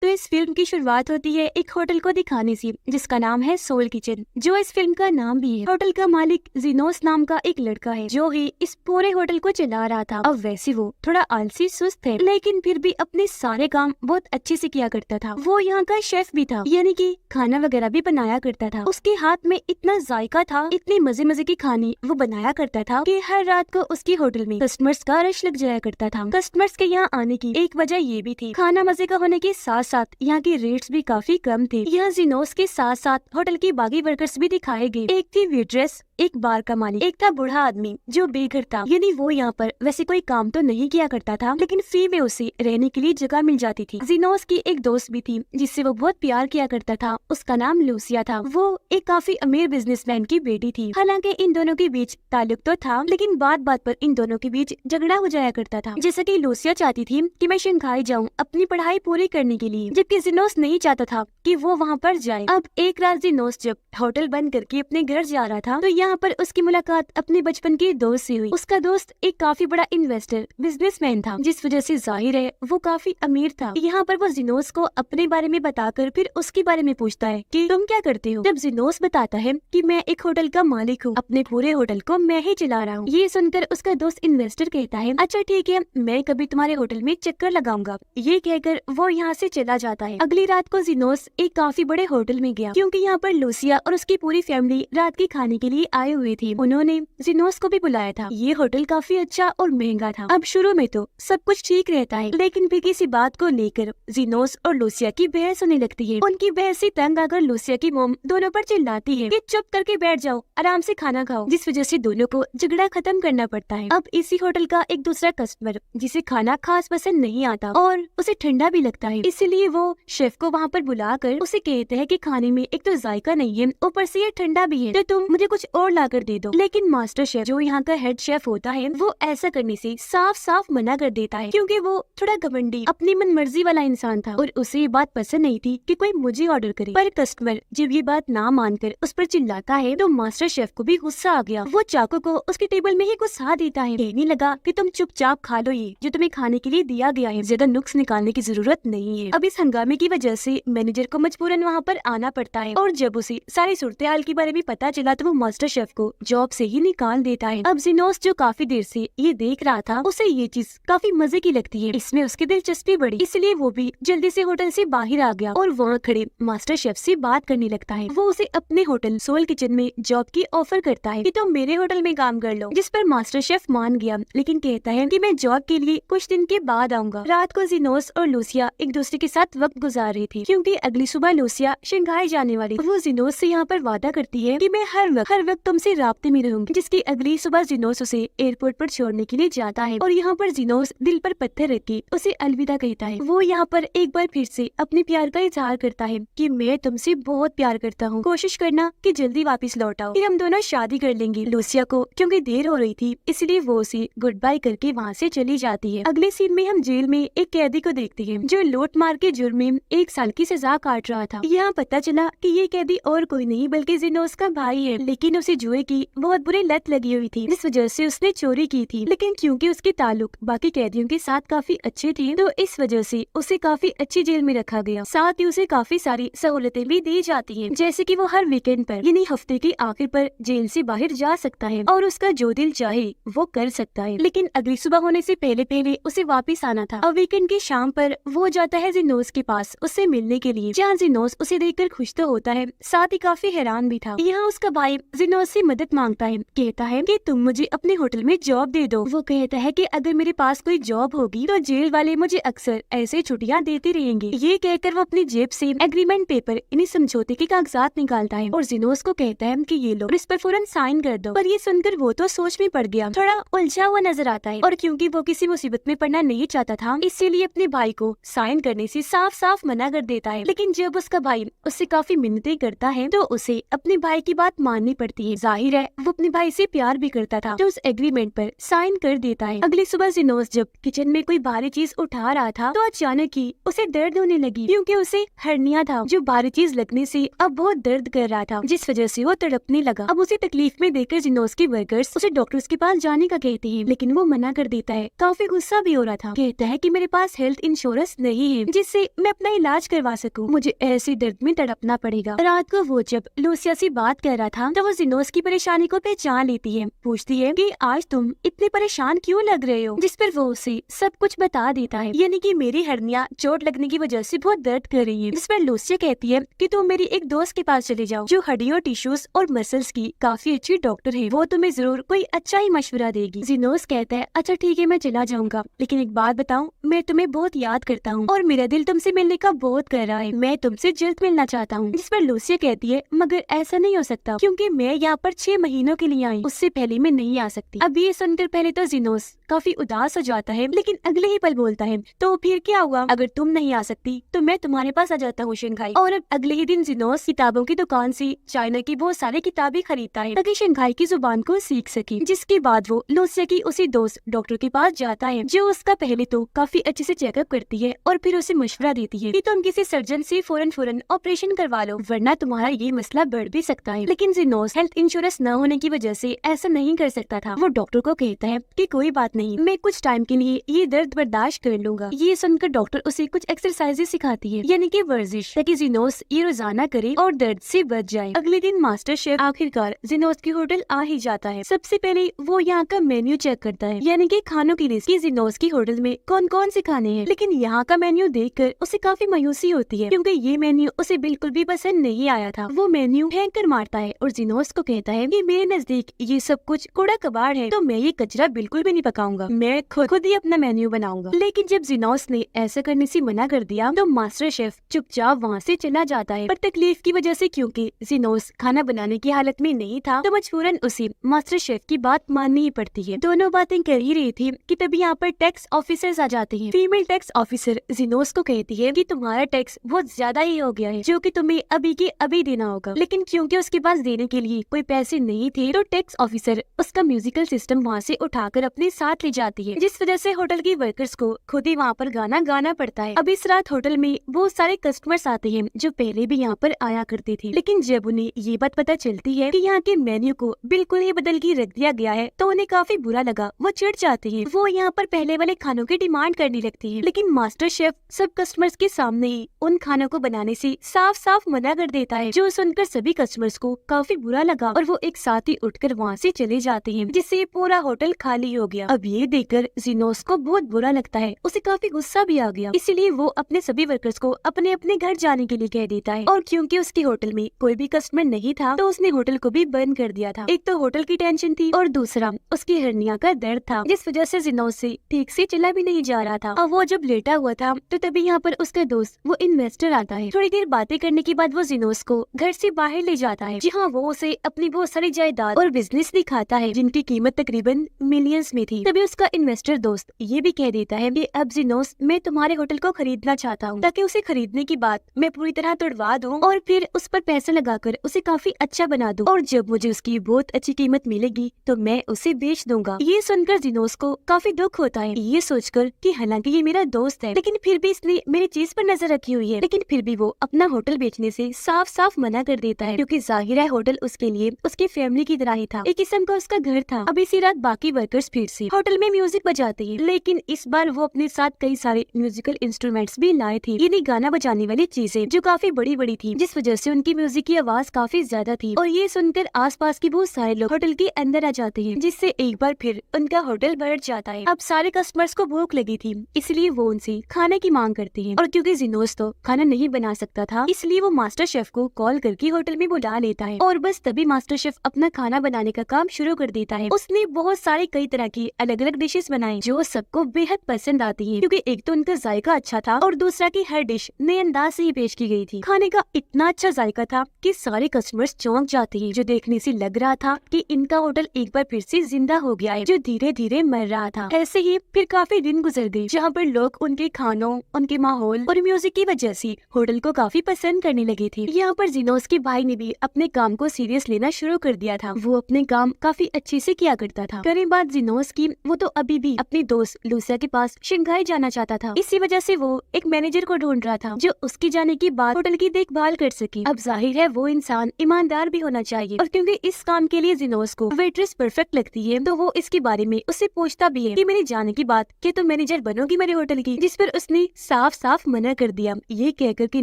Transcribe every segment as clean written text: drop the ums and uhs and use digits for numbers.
तो इस फिल्म की शुरुआत होती है एक होटल को दिखाने से जिसका नाम है सोल किचन, जो इस फिल्म का नाम भी है। होटल का मालिक जीनोस नाम का एक लड़का है जो ही इस पूरे होटल को चला रहा था। अब वैसे वो थोड़ा आलसी सुस्त है, लेकिन फिर भी अपने सारे काम बहुत अच्छे से किया करता था। वो यहाँ का शेफ भी था, यानी कि खाना वगैरह भी बनाया करता था। उसके हाथ में इतना जायका था, इतने मजे मजे की खाने वो बनाया करता था कि हर रात को उसकी होटल में कस्टमर्स का रश लग जाया करता था। कस्टमर्स के यहाँ आने की एक वजह ये भी थी, खाना मजे का होने के साथ साथ यहाँ के रेट्स भी काफी कम थे। यहाँ जीनोस के साथ साथ होटल की बाकी वर्कर्स भी दिखाए गए। एक थी वेट्रेस, एक बार का मालिक, एक था बूढ़ा आदमी जो बेघर था, यानी वो यहाँ पर वैसे कोई काम तो नहीं किया करता था, लेकिन फ्री में उसे रहने के लिए जगह मिल जाती थी। जीनोस की एक दोस्त भी थी जिससे वो बहुत प्यार किया करता था। उसका नाम लूसिया था। वो एक काफी अमीर बिजनेसमैन की बेटी थी। हालांकि इन दोनों के बीच ताल्लुक तो था, लेकिन बात बात पर इन दोनों के बीच झगड़ा हो जाया करता था। जैसा कि लूसिया चाहती थी कि मैं शंघाई जाऊँ अपनी पढ़ाई पूरी करने के लिए, जबकि जीनोस नहीं चाहता था कि वो वहाँ पर जाए। अब एक रात जीनोस जब होटल बंद करके अपने घर जा रहा था, तो यहाँ पर उसकी मुलाकात अपने बचपन के दोस्त से हुई। उसका दोस्त एक काफी बड़ा इन्वेस्टर बिजनेसमैन था, जिस वजह से जाहिर है वो काफी अमीर था। यहाँ पर वो जीनोस को अपने बारे में बताकर फिर उसके बारे में पूछता है कि तुम क्या करते हो। जब जीनोस बताता है कि मैं एक होटल का मालिक हूँ, अपने पूरे होटल को मैं ही चला रहा हूँ। ये सुनकर उसका दोस्त इन्वेस्टर कहता है, अच्छा ठीक है, मैं कभी तुम्हारे होटल में चक्कर लगाऊंगा। ये कहकर वो यहाँ से चला जाता है। अगली रात को जीनोस एक काफी बड़े होटल में गया, क्योंकि यहाँ पर लूसिया और उसकी पूरी फैमिली रात के खाने के लिए आए हुए थे। उन्होंने जीनोस को भी बुलाया था। ये होटल काफी अच्छा और महंगा था। अब शुरू में तो सब कुछ ठीक रहता है, लेकिन फिर किसी बात को लेकर जीनोस और लूसिया की बहस होने लगती है। उनकी बहस से तंग आकर लूसिया की मोम दोनों पर चिल्लाती है कि चुप करके बैठ जाओ, आराम से खाना खाओ, जिस वजह से दोनों को झगड़ा खत्म करना पड़ता है। अब इसी होटल का एक दूसरा कस्टमर, जिसे खाना खास पसंद नहीं आता और उसे ठंडा भी लगता है, इसलिए वो शेफ को वहाँ पर बुलाकर उसे कहते हैं कि खाने में एक तो जायका नहीं है, ऊपर से ये ठंडा भी है, तो तुम मुझे कुछ और ला कर दे दो। लेकिन मास्टर शेफ, जो यहाँ का हेड शेफ होता है, वो ऐसा करने से साफ साफ मना कर देता है, क्योंकि वो थोड़ा घमंडी, अपनी मन मर्जी वाला इंसान था और उसे ये बात पसंद नहीं थी कि कोई मुझे ऑर्डर करे। पर कस्टमर जब ये बात ना मानकर उस पर चिल्लाता है, तो मास्टर शेफ को भी गुस्सा आ गया। वो चाकू को उसके टेबल में ही घुसा देता है। कहने लगा कि तुम चुपचाप खा लो ये जो तुम्हें खाने के लिए दिया गया है, ज्यादा नुक्स निकालने की जरूरत नहीं है। अब इस हंगामे की वजह से मैनेजर को मजबूरन वहाँ पर आना पड़ता है, और जब उसे सारी सूरत हाल के बारे में पता चला तो वो मास्टर शेफ को जॉब से ही निकाल देता है। अब जीनोस, जो काफी देर से ये देख रहा था, उसे ये चीज काफी मजे की लगती है, इसमें उसकी दिलचस्पी बढ़ी, इसलिए वो भी जल्दी से होटल से बाहर आ गया और वहाँ खड़े मास्टर शेफ से बात करने लगता है। वो उसे अपने होटल सोल किचन में जॉब की ऑफर करता है कि तुम मेरे होटल में काम कर लो, जिस पर मास्टर शेफ मान गया, लेकिन कहता है कि मैं जॉब के लिए कुछ दिन के बाद आऊंगा। रात को जीनोस और लूसिया एक दूसरे के साथ वक्त गुजार रही थी, क्योंकि अगली सुबह लूसिया शंघाई जाने वाली। वो जीनोस से यहाँ पर वादा करती है कि मैं हर वक्त तुमसे राब्ते में रहूंगी, जिसकी अगली सुबह जीनोस उसे एयरपोर्ट पर छोड़ने के लिए जाता है। और यहाँ पर जीनोस दिल पर पत्थर रख के उसे अलविदा कहता है। वो यहाँ पर एक बार फिर से अपने प्यार का इजहार करता है कि मैं तुमसे बहुत प्यार करता हूँ, कोशिश करना कि जल्दी वापस लौट आओ, फिर हम दोनों शादी कर लेंगे। लूसिया को क्योंकि देर हो रही थी, इसलिए वो उसे गुड बाय करके वहाँ से चली जाती है। अगले सीन में हम जेल में एक कैदी को देखते हैं जो लूट मार के जुर्म में 1 साल की सजा काट रहा था। यहाँ पता चला कि ये कैदी और कोई नहीं बल्कि जीनोस का भाई है, लेकिन उसे जुए की बहुत बुरी लत लगी हुई थी, जिस वजह से उसने चोरी की थी। लेकिन क्योंकि उसके ताल्लुक बाकी कैदियों के साथ काफी अच्छे थे, तो इस वजह से उसे काफी अच्छी जेल में रखा गया। साथ ही उसे काफी सारी सहूलतें भी दी जाती हैं, जैसे कि वो हर वीकेंड पर यानी हफ्ते के आखिर पर जेल से बाहर जा सकता है और उसका जो दिल चाहे वो कर सकता है। लेकिन अगली सुबह होने से पहले पहले उसे वापस आना था। अब वीकेंड की शाम पर वो जाता है जीनोस के पास उससे मिलने के लिए, जहाँ जीनोस उसे देखकर खुश तो होता है, साथ ही काफी हैरान भी था। यहाँ उसका भाई जीनोस से मदद मांगता है, कहता है कि तुम मुझे अपने होटल में जॉब दे दो। वो कहता है कि अगर मेरे पास कोई जॉब होगी तो जेल वाले मुझे अक्सर ऐसे छुट्टियां देते रहेंगे। ये कहकर वो अपनी जेब से एग्रीमेंट पेपर यानी समझौते के कागजात निकालता है और जीनोस को कहता है कि ये लो, इस पर फौरन साइन कर दो। पर ये सुनकर वो तो सोच में पड़ गया, थोड़ा उलझा हुआ नजर आता है, और क्योंकि वो किसी मुसीबत में पड़ना नहीं चाहता था, इसीलिए अपने भाई को साइन करने से साफ साफ मना कर देता है। लेकिन जब उसका भाई उससे काफी मिन्नतें करता है तो उसे अपने भाई की बात माननी पड़ती है। है। जाहिर है वो अपने भाई से प्यार भी करता था, तो उस एग्रीमेंट पर साइन कर देता है। अगली सुबह जिनोस जब किचन में कोई भारी चीज उठा रहा था तो अचानक ही उसे दर्द होने लगी, क्योंकि उसे हर्निया था जो भारी चीज लगने से अब बहुत दर्द कर रहा था, जिस वजह से वो तड़पने लगा। अब उसे तकलीफ में देखकर जिनोस के वर्कर्स उसे डॉक्टर्स के पास जाने का कहते हैं, लेकिन वो मना कर देता है। काफी गुस्सा भी हो रहा था। कहता है कि मेरे पास हेल्थ इंश्योरेंस नहीं है जिससे मैं अपना इलाज करवा सकूं, मुझे ऐसे दर्द में तड़पना पड़ेगा। रात को वो जब लूसिया से बात कर रहा था तो वो जिनोस की परेशानी को पहचान लेती है। पूछती है कि आज तुम इतने परेशान क्यों लग रहे हो, जिस पर वो उसे सब कुछ बता देता है, यानी कि मेरी हर्निया चोट लगने की वजह से बहुत दर्द कर रही है। जिस पर लूसिया कहती है कि तुम मेरी एक दोस्त के पास चले जाओ जो हड्डियों, टिश्यूज और मसल्स की काफी अच्छी डॉक्टर है, वो तुम्हें जरूर कोई अच्छा ही मशवरा देगी। जिनोस कहता है अच्छा ठीक है मैं चला जाऊंगा, लेकिन एक बात बताऊं, मैं तुम्हें बहुत याद करता हूँ और मेरा दिल तुमसे मिलने का बहुत कर रहा है, मैं तुमसे जल्द मिलना चाहता हूँ। जिस पर लूसिया कहती है मगर ऐसा नहीं हो सकता, क्योंकि मैं यहाँ पर 6 महीनों के लिए आई, उससे पहले मैं नहीं आ सकती। अब ये सुनकर पहले तो जिनोस काफी उदास हो जाता है, लेकिन अगले ही पल बोलता है तो फिर क्या हुआ, अगर तुम नहीं आ सकती तो मैं तुम्हारे पास आ जाता हूँ शंघाई। और अब अगले ही दिन जिनोस किताबों की दुकान से चाइना की बहुत सारी किताबें खरीदता है ताकि शंघाई की जुबान को सीख सके। जिसके बाद वो लूसिया की उसी दोस्त डॉक्टर के पास जाता है, जो उसका पहले तो काफी अच्छे से चेकअप करती है और फिर उसे मशवरा देती है कि तुम किसी सर्जन से फौरन ऑपरेशन करवा लो, वरना तुम्हारा ये मसला बढ़ भी सकता है। लेकिन जिनोस हेल्थ इंश्योरेंस न होने की वजह से ऐसा नहीं कर सकता था। वो डॉक्टर को कहता है कि कोई बात नहीं, मैं कुछ टाइम के लिए ये दर्द बर्दाश्त कर लूंगा। ये सुनकर डॉक्टर उसे कुछ एक्सरसाइजेस सिखाती है, यानी कि वर्जिश, ताकि जिनोस ये रोजाना करे और दर्द से बच जाए। अगले दिन मास्टर शेफ आखिरकार जिनोस के होटल आ ही जाता है। सबसे पहले वो यहाँ का मेन्यू चेक करता है, यानी कि खानों की लिस्ट की जिनोस की होटल में कौन कौन से खाने हैं। लेकिन यहाँ का मेन्यू देखकर उसे काफी मायूसी होती है, क्योंकि ये मेन्यू उसे बिल्कुल भी पसंद नहीं आया था। वो मेन्यू फेंक कर मारता है और जिनोस को कहता है कि मेरे नजदीक ये सब कुछ कूड़ा कबाड़ है, तो मैं ये कचरा बिल्कुल भी नहीं पकाऊंगा, मैं खुद ही अपना मेन्यू बनाऊंगा। लेकिन जब जिनोस ने ऐसा करने से मना कर दिया तो मास्टर शेफ चुपचाप वहाँ से चला जाता है। पर तकलीफ की वजह से क्योंकि जिनोस खाना बनाने की हालत में नहीं था, तो मजबूरन उसे मास्टर शेफ की बात माननी ही पड़ती है। दोनों बातें कर ही रही थी कि तभी यहाँ पर टैक्स ऑफिसर्स आ जाते हैं। फीमेल टैक्स ऑफिसर जिनोस को कहती है कि तुम्हारा टैक्स बहुत ज्यादा ही हो गया है, जो कि तुम्हें अभी के अभी देना होगा। लेकिन क्योंकि उसके पास देने के लिए कोई पैसे नहीं थे, तो टैक्स ऑफिसर उसका म्यूजिकल सिस्टम वहाँ से उठाकर अपने साथ ले जाती है, जिस वजह से होटल की वर्कर्स को खुद ही वहाँ पर गाना गाना पड़ता है। अब इस रात होटल में बहुत सारे कस्टमर्स आते हैं जो पहले भी यहाँ पर आया करते थे, लेकिन जब उन्हें ये बात पता चलती है कि यहाँ के मेन्यू को बिल्कुल ही बदल के रख दिया गया है, तो उन्हें काफी बुरा लगा। वो चिढ़ जाते हैं, वो यहाँ पर पहले वाले खानों की डिमांड करने लगती है। लेकिन मास्टर शेफ सब कस्टमर्स के सामने ही उन खानों को बनाने से साफ साफ मना कर देता है, जो सुनकर सभी कस्टमर्स को काफी बुरा लगा और वो एक साथ ही उठकर वहाँ से चले जाते हैं, जिससे पूरा होटल खाली हो गया। अब ये देखकर जिनोस को बहुत बुरा लगता है, उसे काफी गुस्सा भी आ गया, इसलिए वो अपने सभी वर्कर्स को अपने अपने घर जाने के लिए कह देता है। और क्योंकि उसके होटल में कोई भी कस्टमर नहीं था, तो उसने होटल को भी बंद कर दिया था। एक तो होटल की टेंशन थी और दूसरा उसकी हर्निया का दर्द था, जिस वजह से जिनोस से ठीक से चला भी नहीं जा रहा था। और वो जब लेटा हुआ था तो तभी यहाँ पर उसका दोस्त वो इन्वेस्टर आता है। थोड़ी देर बातें करने के बाद वो जिनोस को घर से बाहर ले जाता है, जहाँ वो उसे अपनी बहुत सारी जायदाद और बिजनेस दिखाता है, जिनकी कीमत तकरीबन मिलियंस में थी। तभी उसका इन्वेस्टर दोस्त ये भी कह देता है कि अब जिनोस मैं तुम्हारे होटल को खरीदना चाहता हूँ, ताकि उसे खरीदने की बात मैं पूरी तरह तोड़वा दूँ और फिर उस पर पैसा लगाकर उसे काफी अच्छा बना दूँ, और जब मुझे उसकी बहुत अच्छी कीमत मिलेगी तो मैं उसे बेच दूंगा। ये सुनकर जिनोस को काफी दुख होता है, ये सोचकर कि हालांकि ये मेरा दोस्त है, लेकिन फिर भी इसने मेरी चीज पर नजर रखी हुई है। लेकिन फिर भी वो अपना होटल बेचने से साफ साफ मना कर देता है, क्योंकि जाहिर है होटल उसके लिए उसकी फैमिली की तरह ही था, एक किस्म का उसका घर था। अब इसी रात बाकी वर्कर्स फिर से होटल में म्यूजिक बजाते हैं, लेकिन इस बार वो अपने साथ कई सारे म्यूजिकल इंस्ट्रूमेंट्स भी लाए थे, यानी गाना बजाने वाली चीजें जो काफी बड़ी बड़ी थी, जिस वजह से उनकी म्यूजिक की आवाज काफी ज्यादा थी। और ये सुनकर आसपास के बहुत सारे लोग होटल के अंदर आ जाते हैं, जिससे एक बार फिर उनका होटल बढ़ जाता है। अब सारे कस्टमर्स को भूख लगी थी, इसलिए वो उनसे खाने की मांग करते हैं। और क्योंकि जिनोस तो खाना नहीं बना सकता था, इसलिए वो मास्टर शेफ को कॉल करके होटल में बुला लेता है। और बस तभी मास्टर शेफ अपना खाना बनाने का काम शुरू कर देता है। उसने बहुत सारे कई तरह की अलग अलग डिशेस बनाई, जो सबको बेहद पसंद आती है, क्योंकि एक तो उनका जायका अच्छा था और दूसरा की हर डिश नए अंदाज से ही पेश की गई थी। खाने का इतना अच्छा जायका था कि सारे कस्टमर्स चौंक जाते हैं, जो देखने से लग रहा था कि इनका होटल एक बार फिर से जिंदा हो गया है, जो धीरे धीरे मर रहा था। ऐसे ही फिर काफी दिन गुजर गए, जहाँ पर लोग उनके खानों, उनके माहौल और म्यूजिक की वजह से होटल को काफी पसंद करने लगे थे। यहाँ पर जिनोस के भाई ने भी अपने काम को सीरियस लेकर लेना शुरू कर दिया था। वो अपने काम काफी अच्छे से किया करता था। करें बात जिनोस की, वो तो अभी भी अपनी दोस्त लूसिया के पास शंघाई जाना चाहता था। इसी वजह से वो एक मैनेजर को ढूंढ रहा था जो उसके जाने के बाद होटल की देखभाल कर सके। अब जाहिर है वो इंसान ईमानदार भी होना चाहिए, और क्योंकि इस काम के लिए जिनोस को वेट्रेस परफेक्ट लगती है तो वो इसके बारे में उससे पूछता भी है कि मेरे जाने की बात कि तुम मैनेजर बनोगी मेरे होटल की, जिस पर उसने साफ साफ मना कर दिया, ये कहकर कि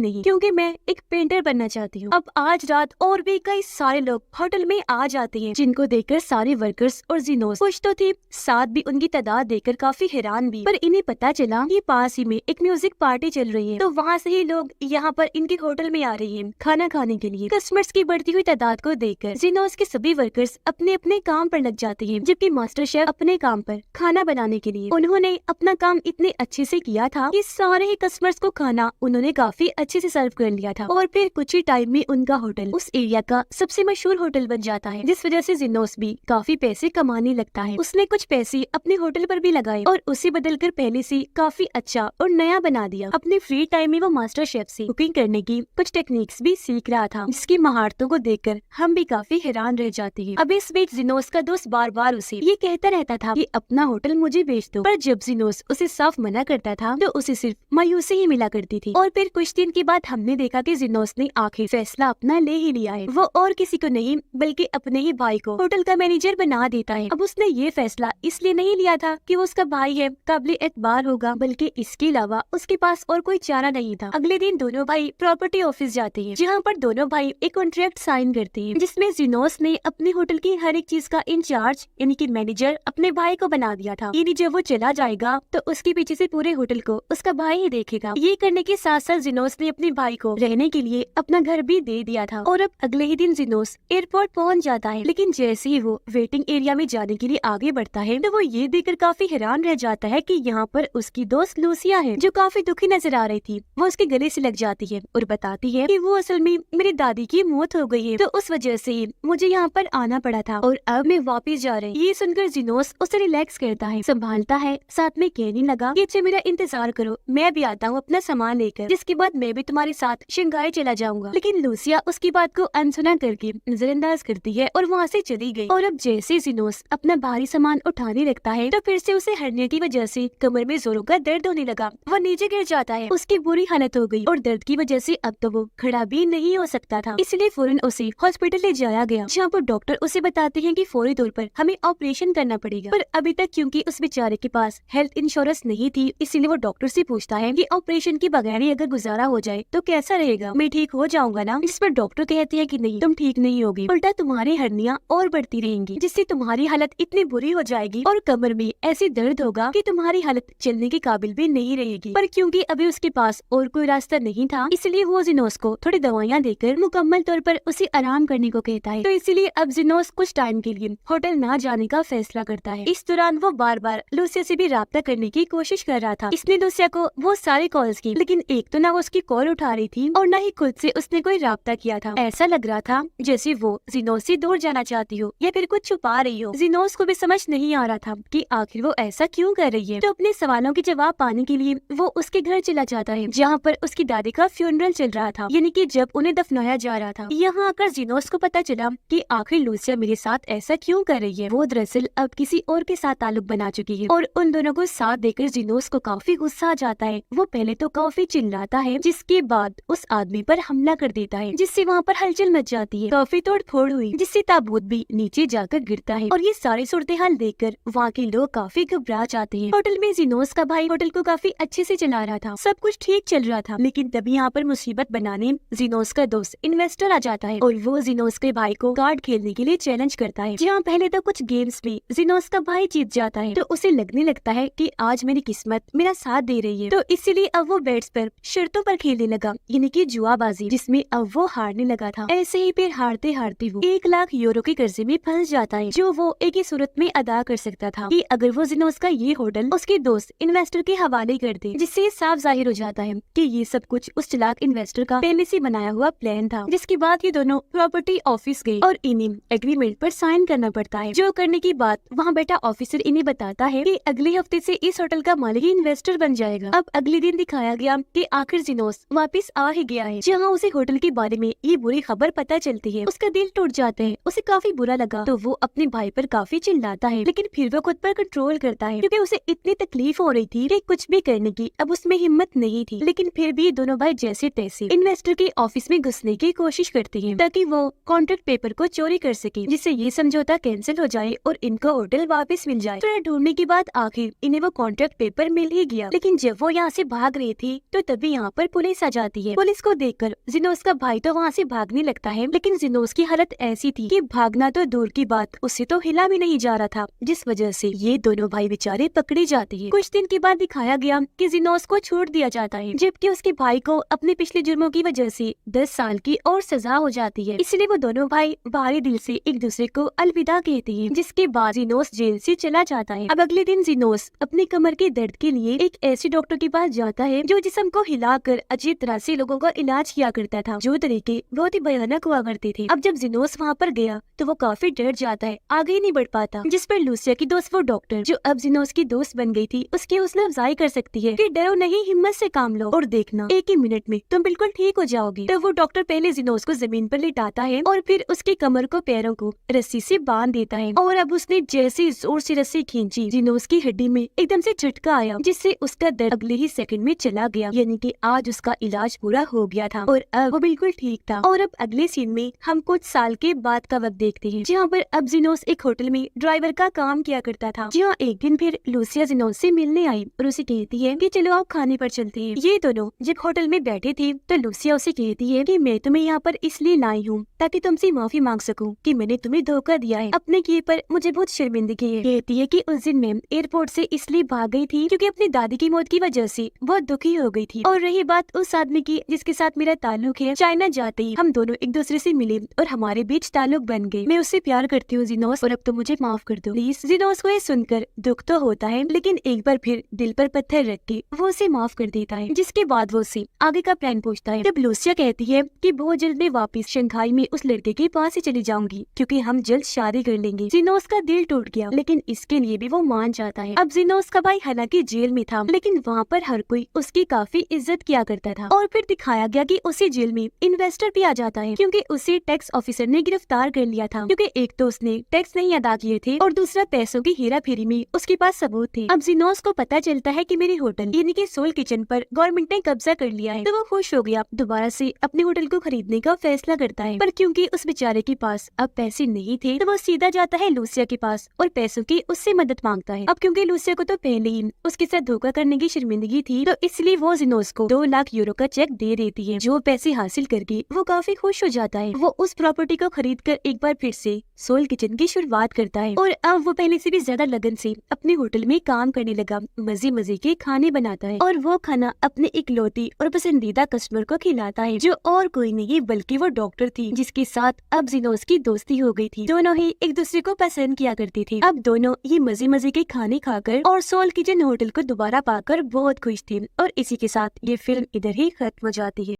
नहीं, क्योंकि मैं एक पेंटर बनना चाहती हूँ। अब आज रात और भी कई सारे लोग होटल में आ जाते हैं, जिनको देखकर सारे वर्कर्स और जिनोस खुश तो थे, साथ भी उनकी तादाद देखकर काफी हैरान भी। पर इन्हें पता चला कि पास ही में एक म्यूजिक पार्टी चल रही है, तो वहाँ से ही लोग यहाँ पर इनके होटल में आ रही है खाना खाने के लिए। कस्टमर्स की बढ़ती हुई तादाद को देखकर जिनोस के सभी वर्कर्स अपने अपने काम पर लग जाते हैं, जबकि मास्टर शेफ अपने काम पर खाना बनाने के लिए। उन्होंने अपना काम इतने अच्छे से किया था कि सारे ही कस्टमर्स को खाना उन्होंने काफी अच्छे से सर्व कर लिया था, और फिर कुछ ही टाइम में उनका होटल उस एरिया का सबसे मशहूर होटल बन जाता है, जिस वजह से जिनोस भी काफी पैसे कमाने लगता है। उसने कुछ पैसे अपने होटल पर भी लगाए और उसे बदलकर पहले से काफी अच्छा और नया बना दिया। अपने फ्री टाइम में वो मास्टर शेफ से कुकिंग करने की कुछ टेक्निक्स भी सीख रहा था, जिसकी महारतों को देखकर हम भी काफी हैरान रह जाते हैं। अब इस बीच जिनोस का दोस्त बार बार उसे ये कहता रहता था कि अपना होटल मुझे बेच दो, पर जब जिनोस उसे साफ मना करता था तो उसे सिर्फ मायूसी ही मिला करती थी। और फिर कुछ दिन के बाद हमने देखा कि जिनोस ने आखिर फैसला अपना ले ही लिया है। वो और किसी को नहीं बल्कि अपने ही भाई को होटल का मैनेजर बना देता है। अब उसने ये फैसला इसलिए नहीं लिया था कि वो उसका भाई है, काबिल एतबार होगा, बल्कि इसके अलावा उसके पास और कोई चारा नहीं था। अगले दिन दोनों भाई प्रॉपर्टी ऑफिस जाते हैं, जहाँ पर दोनों भाई एक कॉन्ट्रैक्ट साइन करते हैं, जिसमें जिनोस ने अपने होटल की हर एक चीज का इंचार्ज यानी कि मैनेजर अपने भाई को बना दिया था। यानी जब वो चला जाएगा तो उसके पीछे से पूरे होटल को उसका भाई ही देखेगा। ये करने के साथ साथ जिनोस ने अपने भाई को रहने के लिए अपना घर भी दे दिया था। और अब अगले ही दिन जिनोस एयरपोर्ट पहुंच जाता है, लेकिन जैसे ही वो वेटिंग एरिया में जाने के लिए आगे बढ़ता है तो वो ये देखकर काफी हैरान रह जाता है कि यहाँ पर उसकी दोस्त लूसिया है, जो काफी दुखी नजर आ रही थी। वो उसके गले से लग जाती है और बताती है कि वो असल में मेरी दादी की मौत हो गई है, तो उस वजह से मुझे यहाँ पर आना पड़ा था और अब मैं वापस जा रही। ये सुनकर जिनोस उसे रिलैक्स करता है, संभालता है, साथ में कहने लगा कि अच्छा मेरा इंतजार करो, मैं भी आता हूँ अपना सामान लेकर, जिसके बाद मैं भी तुम्हारे साथ शंघाई चला जाऊंगा। लेकिन लूसिया उसकी बात को अनसुना करके नजरअंदाज करती है और वहाँ से चली गई। और अब जैसे जिनोस अपना भारी सामान उठाने लगता है तो फिर से उसे हर्निया की वजह से कमर में जोरों का दर्द होने लगा। वो नीचे गिर जाता है, उसकी बुरी हालत हो गई और दर्द की वजह से अब तो वो खड़ा भी नहीं हो सकता था। इसलिए फौरन उसे हॉस्पिटल ले जाया गया, जहाँ पर डॉक्टर उसे बताते हैं कि फौरी तौर पर हमें ऑपरेशन करना पड़ेगा। पर अभी तक क्योंकि उस बेचारे के पास हेल्थ इंश्योरेंस नहीं थी, इसीलिए वो डॉक्टर से पूछता है कि ऑपरेशन के बगैर ही अगर गुजारा हो जाए तो कैसा रहेगा, मैं ठीक हो जाऊंगा ना। इस पर डॉक्टर कहती है कि नहीं, तुम ठीक नहीं होगी, उल्टा तुम्हारी हर्निया और बढ़ती रहेंगी, जिससे तुम्हारी हालत इतनी बुरी हो जाएगी और कमर में ऐसी दर्द होगा कि तुम्हारी हालत चलने के काबिल भी नहीं रहेगी। पर क्योंकि अभी उसके पास और कोई रास्ता नहीं था, इसलिए वो जिनोस को थोड़ी दवाइयाँ देकर मुकम्मल तौर पर उसे आराम करने को कहता है। तो इसीलिए अब जिनोस कुछ टाइम के लिए होटल ना जाने का फैसला करता है। इस दौरान वो बार बार लूसिया से भी राब्ता करने की कोशिश कर रहा था। इसने लूसिया को वो सारे कॉल्स की, लेकिन एक तो ना वो उसकी कॉल उठा रही थी और न ही खुद से उसने कोई राब्ता किया था। ऐसा लग रहा था जैसे वो जिनोस से दूर जाना चाहती हो या फिर कुछ छुपा रही हो। जिनोस को भी समझ नहीं आ रहा था कि आखिर वो ऐसा क्यों कर रही है। तो अपने सवालों के जवाब पाने के लिए वो उसके घर चला जाता है, जहाँ पर उसकी दादी का फ्यूनरल चल रहा था, यानी कि जब उन्हें दफनाया जा रहा था। यहाँ आकर जिनोस को पता चला कि आखिर लूसिया मेरे साथ ऐसा क्यों कर रही है। वो दरअसल अब किसी और के साथ ताल्लुक बना चुकी है और उन दोनों को साथ देकर जिनोस को काफी गुस्सा आ जाता है। वो पहले तो काफी चिल्लाता है, जिसके बाद उस आदमी पर हमला कर देता है, जिससे वहाँ पर हलचल मच जाती है। काफी तोड़ फोड़ हुई, जिससे ताबूत भी नीचे जाकर गिरता है और ये सारी सूरत हाल देखकर वहाँ के लोग काफी घबरा जाते हैं। होटल में जिनोस का भाई होटल को काफी अच्छे से चला रहा था, सब कुछ ठीक चल रहा था, लेकिन तभी यहाँ पर मुसीबत बनाने जिनोस का दोस्त इन्वेस्टर आ जाता है और वो जिनोस के भाई को कार्ड खेलने के लिए चैलेंज करता है। जहाँ पहले तो कुछ गेम्स में जिनोस का भाई जीत जाता है, तो उसे लगने लगता है कि आज मेरी किस्मत मेरा साथ दे रही है। तो इसीलिए अब वो बेट्स पर शर्तों पर खेलने लगा, यानी कि जुआबाजी, जिसमें अब वो हारने लगा था। ऐसे ही फिर हारते हारते वो 1 लाख यूरो के कर्जे में फंस जाता है, जो वो एक ही सूरत में अदा कर सकता था कि अगर वो जिनोस का ये होटल उसके दोस्त इन्वेस्टर के हवाले कर दे, जिससे साफ जाहिर हो जाता है कि ये सब कुछ उस चालाक इन्वेस्टर का पहले से बनाया हुआ प्लान था। जिसके बाद ये दोनों प्रॉपर्टी ऑफिस गए और इन्हें एग्रीमेंट पर साइन करना पड़ता है, जो करने के बाद वहाँ बैठा ऑफिसर इन्हें बताता है कि अगले हफ्ते से इस होटल का मालिक ही इन्वेस्टर बन जाएगा। अब अगले दिन दिखाया गया कि आखिर जिनोस वापस आ ही गया है, जहाँ उसे होटल के बारे में ये बुरी खबर पता चलती है। उसका का दिल टूट जाता है। उसे काफी बुरा लगा तो वो अपने भाई पर काफी चिल्लाता है, लेकिन फिर वो खुद पर कंट्रोल करता है क्योंकि उसे इतनी तकलीफ हो रही थी कि कुछ भी करने की अब उसमें हिम्मत नहीं थी। लेकिन फिर भी दोनों भाई जैसे तैसे इन्वेस्टर के ऑफिस में घुसने की कोशिश करते हैं ताकि वो कॉन्ट्रैक्ट पेपर को चोरी कर सके, जिससे ये समझौता कैंसिल हो जाए और इनका होटल वापस मिल जाए। थोड़ा ढूंढने के बाद आखिर इन्हें वो कॉन्ट्रैक्ट पेपर मिल ही गया। लेकिन जब वो यहाँ से भाग रही थी तो तभी यहाँ पर पुलिस आ जाती है। पुलिस को देखकर जिनोस का भाई तो वहाँ से भागने लगता है, लेकिन जिनोस की हालत ऐसी थी कि भागना तो दूर की बात, उससे तो हिला भी नहीं जा रहा था, जिस वजह से ये दोनों भाई बेचारे पकड़े जाते हैं। कुछ दिन के बाद दिखाया गया कि जिनोस को छोड़ दिया जाता है, जबकि उसके भाई को अपने पिछले जुर्मों की वजह से 10 साल की और सजा हो जाती है। इसलिए वो दोनों भाई बाहरी दिल से एक दूसरे को अलविदा कहते हैं, जिसके बाद जिनोस जेल से चला जाता है। अब अगले दिन जिनोस अपने कमर के दर्द के लिए एक ऐसे डॉक्टर के पास जाता है जो जिस्म को हिलाकर अजीब तरह से लोगों का इलाज किया करता था, जो तरीके बहुत ही भयानक हुआ करते थे। अब जब जिनोस वहाँ पर गया तो वो काफी डर जाता है, आगे ही नहीं बढ़ पाता, जिस पर लूसिया की दोस्त वो डॉक्टर जो अब जिनोस की दोस्त बन गई थी उसकी हौसला अफजाई कर सकती है कि डरो नहीं, हिम्मत से काम लो और देखना एक ही मिनट में तुम बिल्कुल ठीक हो जाओगे। तो वो डॉक्टर पहले जिनोस को जमीन पर लिटाता है और फिर उसके कमर को पैरों को रस्सी से बांध देता है। और अब उसने जैसे जोर से रस्सी खींची, जिनोस की हड्डी में एकदम से झटका आया, जिससे उसका दर्द अगले ही सेकंड में चला गया। यानी कि आज उसका इलाज पूरा हो गया था और अब वो बिल्कुल ठीक था। और अब अगले सीन में हम कुछ साल के बाद का वक्त देखते हैं, जहाँ पर अब जिनोस एक होटल में ड्राइवर का काम किया करता था। जहाँ एक दिन फिर लूसिया जिनोस से मिलने आई और उसे कहती है कि चलो आप खाने पर चलते हैं। ये दोनों जब होटल में बैठे थे तो लूसिया उसे कहती है कि मैं तुम्हें यहाँ पर इसलिए लाई हूँ ताकि तुमसे माफी मांग सकूं कि मैंने तुम्हें धोखा दिया है, अपने किए पर मुझे बहुत शर्मिंदगी है। कहती है कि उस दिन मैं एयरपोर्ट से इसलिए भाग गई थी क्योंकि अपनी दादी की मौत की वजह से बहुत दुखी हो गई थी। और रही बात उस आदमी की जिसके साथ मेरा ताल्लुक है, चाइना जाते ही हम दोनों एक दूसरे से मिले और हमारे बीच ताल्लुक बन गए। मैं उससे प्यार करती हूँ जिनोस, और अब तो मुझे माफ कर दो प्लीज। जिनोस को ये सुनकर दुख तो होता है, लेकिन एक बार फिर दिल पर पत्थर रख के वो उसे माफ कर देता है, जिसके बाद वो उसे आगे का प्लान पूछता है। जब लूसिया कहती है कि बहुत जल्द मैं वापस शंघाई में उस लड़के के पास ही चली जाऊंगी क्योंकि हम जल्द शादी कर लेंगे। जिनोस का दिल टूट गया, लेकिन इसके लिए भी वो मान जाता है। अब जिनोस का भाई हालांकि जेल में था, लेकिन वहाँ पर हर कोई उसकी काफी इज्जत किया करता था। और फिर दिखाया गया कि उसी जेल में इन्वेस्टर भी आ जाता है क्योंकि उसे टैक्स ऑफिसर ने गिरफ्तार कर लिया था, क्योंकि एक तो उसने टैक्स नहीं अदा किए थे और दूसरा पैसों की हेरा फेरी में उसके पास सबूत थे। अब जिनोस को पता चलता है कि मेरे होटल यानी कि सोल किचन पर गवर्नमेंट ने कब्जा कर लिया है, तो वो खुश हो गया, दोबारा से अपने होटल को खरीदने का फैसला करता है। पर क्योंकि उस बेचारे के पास अब पैसे नहीं थे तो वो सीधा जाता है लूसिया के पास और पैसों की उससे मदद मांगता है। अब क्योंकि लूसिया को तो पहले ही उसके साथ धोखा करने की शर्मिंदगी थी, तो इसलिए वो जिनोस को 2 लाख यूरो का चेक दे देती है, जो पैसे हासिल करके वो काफी खुश हो जाता है। वो उस प्रॉपर्टी को खरीद कर एक बार फिर से सोल किचन की शुरुआत करता है और अब वो पहले से भी ज्यादा लगन से अपने होटल में काम करने लगा, मजे मजे के खाने बनाता है और वो खाना अपने इकलौती और पसंदीदा कस्टमर को खिलाता है, जो और कोई नहीं बल्कि वो डॉक्टर थी, जिसके साथ अब जिनोस की दोस्ती हो गई थी। दोनों ही एक दूसरे को पसंद किया करते थे। अब दोनों ये मजे मजे के खाने खाकर और सोल किचन होटल को दोबारा पाकर बहुत खुश थे और इसी के साथ ये फिल्म इधर ही खत्म हो जाती है।